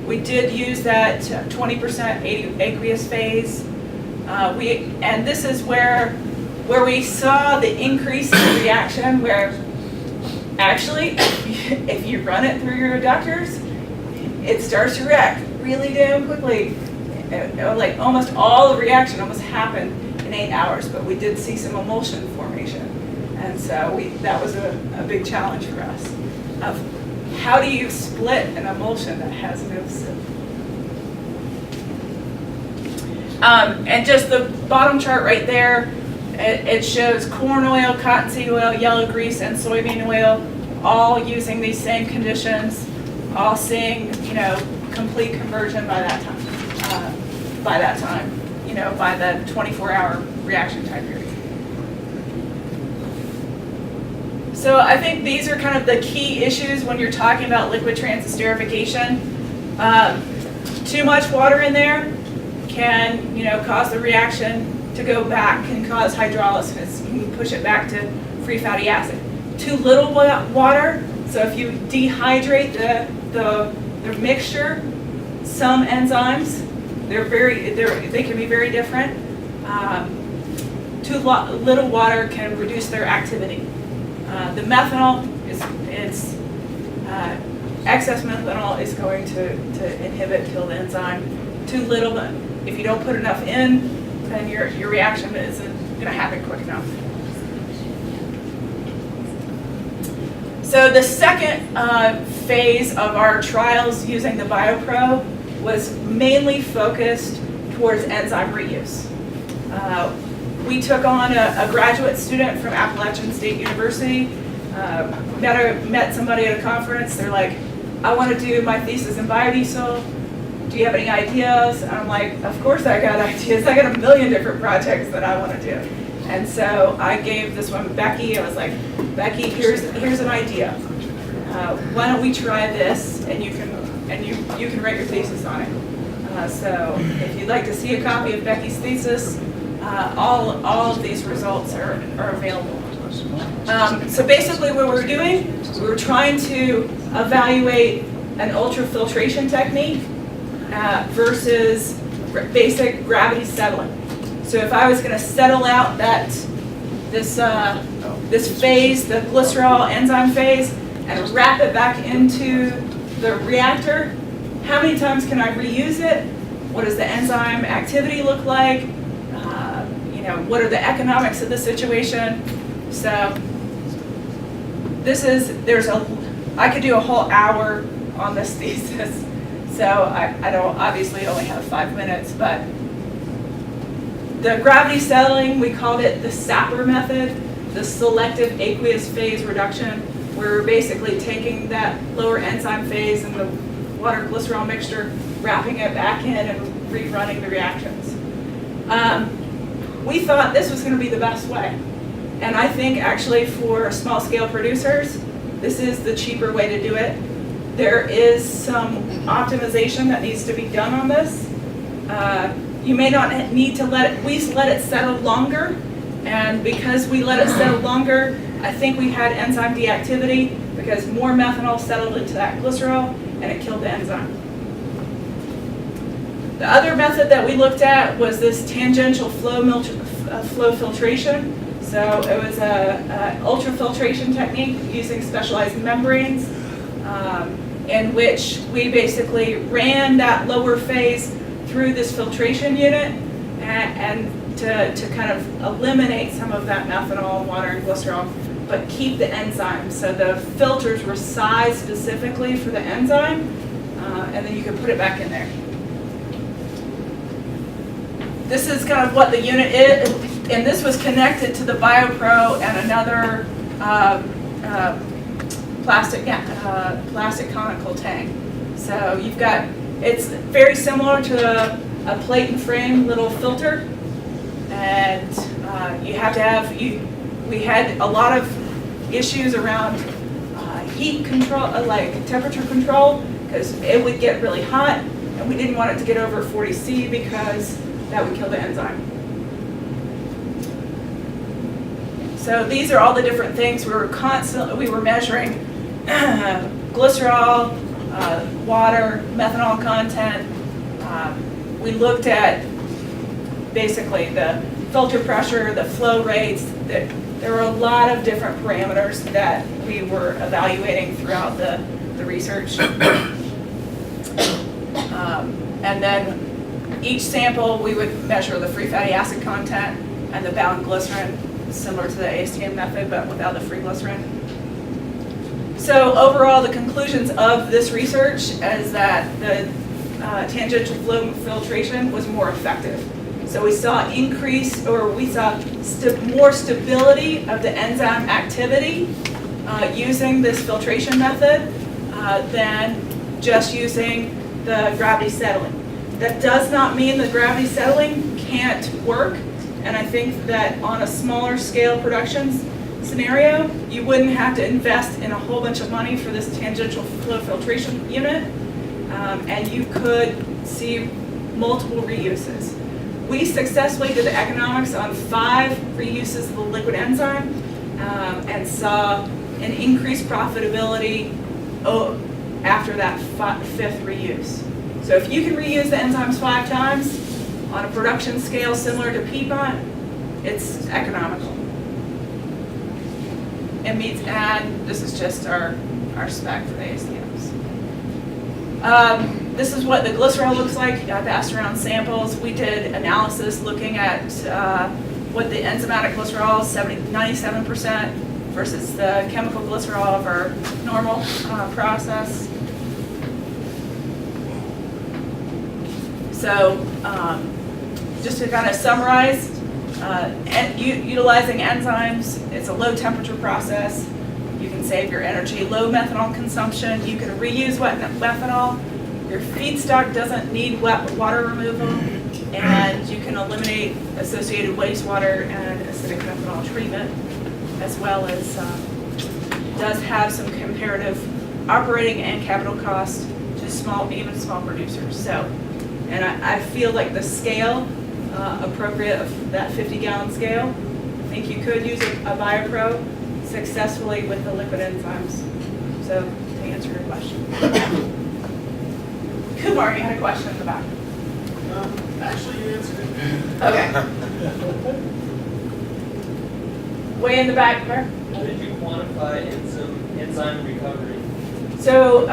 Speaker 1: We did use that 20% aqueous phase. And this is where we saw the increase in reaction, where actually, if you run it through your reductors, it starts to react really damn quickly. Like almost all the reaction almost happened in 8 hours, but we did see some emulsion formation. And so that was a big challenge for us of how do you split an emulsion that has no sieve? And just the bottom chart right there, it shows corn oil, cottonseed oil, yellow grease, and soybean oil, all using these same conditions, all seeing, complete conversion by that time. By the 24-hour reaction time period. So I think these are kind of the key issues when you're talking about liquid transesterification. Too much water in there can, cause the reaction to go back, can cause hydrolysis. You can push it back to free fatty acid. Too little water, so if you dehydrate the mixture, some enzymes, they can be very different. Too little water can reduce their activity. The methanol excess methanol is going to inhibit, kill the enzyme. Too little, if you don't put enough in, then your reaction isn't going to happen quick enough. So the second phase of our trials using the BioPro was mainly focused towards enzyme reuse. We took on a graduate student from Appalachian State University, met somebody at a conference. They're like, I want to do my thesis in biodiesel. Do you have any ideas? And I'm like, of course I got ideas. I got a million different projects that I want to do. And so I gave this one Becky. I was like, Becky, here's an idea. Why don't we try this, and you can write your thesis on it. So if you'd like to see a copy of Becky's thesis, all of these results are available. So basically what we were doing, we were trying to evaluate an ultrafiltration technique versus basic gravity settling. So if I was going to settle out this phase, the glycerol enzyme phase, and wrap it back into the reactor, how many times can I reuse it? What does the enzyme activity look like? What are the economics of the situation? So I could do a whole hour on this thesis. So I don't obviously only have 5 minutes, but the gravity settling, we called it the sapper method. the selective aqueous phase reduction, where we're basically taking that lower enzyme phase and the water glycerol mixture, wrapping it back in and rerunning the reactions. We thought this was going to be the best way. And I think actually for small scale producers, this is the cheaper way to do it. There is some optimization that needs to be done on this. You may not need to let it settle longer. And because we let it settle longer, I think we had enzyme deactivity because more methanol settled into that glycerol and it killed the enzyme. The other method that we looked at was this tangential flow filtration. So it was a ultrafiltration technique using specialized membranes in which we basically ran that lower phase through this filtration unit and to kind of eliminate some of that methanol, water, and glycerol, but keep the enzyme. So the filters were sized specifically for the enzyme, and then you could put it back in there. This is kind of what the unit is, and this was connected to the BioPro and another plastic conical tank. So you've got, it's very similar to a plate and frame little filter, and you have to have, we had a lot of issues around heat control, like temperature control, because it would get really hot, and we didn't want it to get over 40 C because that would kill the enzyme. So these are all the different things we were measuring: glycerol, water, methanol content. We looked at basically the filter pressure, the flow rates. There were a lot of different parameters that we were evaluating throughout the research. And then each sample, we would measure the free fatty acid content and the bound glycerin, similar to the ASTM method, but without the free glycerin. So overall, the conclusions of this research is that the tangential flow filtration was more effective. So we saw more stability of the enzyme activity using this filtration method than just using the gravity settling. That does not mean the gravity settling can't work, and I think that on a smaller scale production scenario, you wouldn't have to invest in a whole bunch of money for this tangential flow filtration unit, and you could see multiple reuses. We successfully did the economics on 5 reuses of the liquid enzyme and saw an increased profitability after that 5th reuse. So if you can reuse the enzymes 5 times on a production scale similar to Piedmont, it's economical. It meets, and this is just our spec for the ASTMs. This is what the glycerol looks like. I've asked around samples. We did analysis looking at what the enzymatic glycerol is, 97% versus the chemical glycerol of our normal process. So just to kind of summarize, utilizing enzymes, it's a low temperature process. You can save your energy, low methanol consumption. You can reuse wet methanol. Your feedstock doesn't need wet water removal, and you can eliminate associated wastewater and acidic methanol treatment, as well as does have some comparative operating and capital costs to even small producers. So, and I feel like the scale appropriate of that 50-gallon scale, I think you could use a BioPro successfully with the liquid enzymes. So to answer your question. Kumar, you had a question in the back.
Speaker 9: Actually, you answered it.
Speaker 1: Okay. Way in the back there.
Speaker 12: How did you quantify enzyme recovery?
Speaker 1: So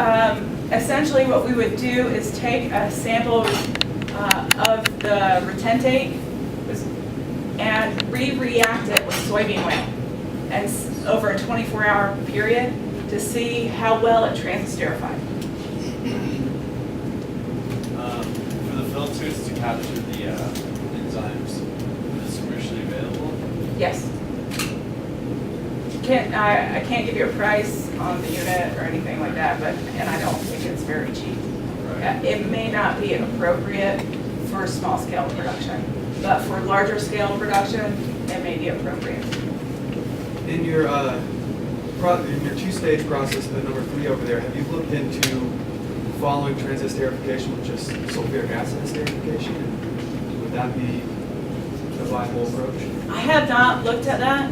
Speaker 1: essentially what we would do is take a sample of the retentate and re-react it with soybean oil and over a 24-hour period to see how well it transesterified.
Speaker 9: For the filters to capture the enzymes, is this commercially available?
Speaker 1: Yes. I can't give you a price on the unit or anything like that, and I don't think it's very cheap. It may not be appropriate for small scale production, but for larger scale production, it may be appropriate.
Speaker 2: In your two-stage process, the number 3 over there, have you looked into following transesterification with just sulfuric acid esterification? Would that be a viable approach?
Speaker 1: I have not looked at that.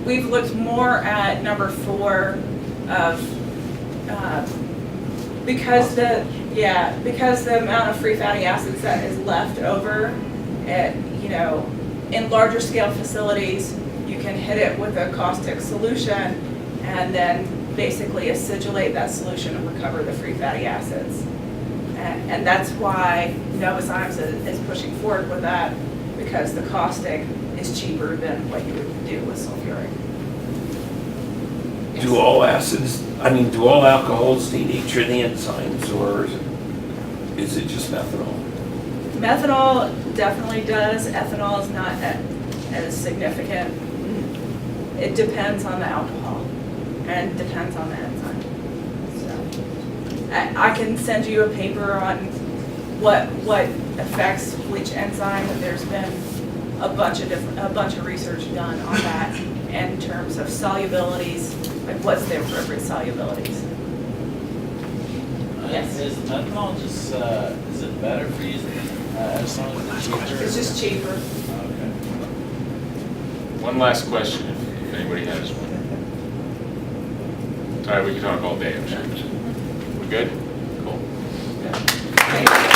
Speaker 1: We've looked more at number 4 of, because the amount of free fatty acids that is left over, in larger scale facilities, you can hit it with a caustic solution and then basically acidulate that solution and recover the free fatty acids. And that's why Enzymes is pushing forward with that, because the caustic is cheaper than what you would do with sulfuric.
Speaker 4: Do all do all alcohols need each of the enzymes, or is it just methanol?
Speaker 1: Methanol definitely does. Ethanol is not as significant. It depends on the alcohol and depends on the enzyme. So I can send you a paper on what affects which enzyme. There's been a bunch of research done on that in terms of solubilities, like what's the appropriate solubilities. Yes.
Speaker 12: Is methanol just, is it better for you as long as it's cheaper?
Speaker 1: It's just cheaper.
Speaker 12: Okay.
Speaker 13: One last question, if anybody has one. All right, we can talk all day, I'm sure. We good? Cool.
Speaker 1: Thank you.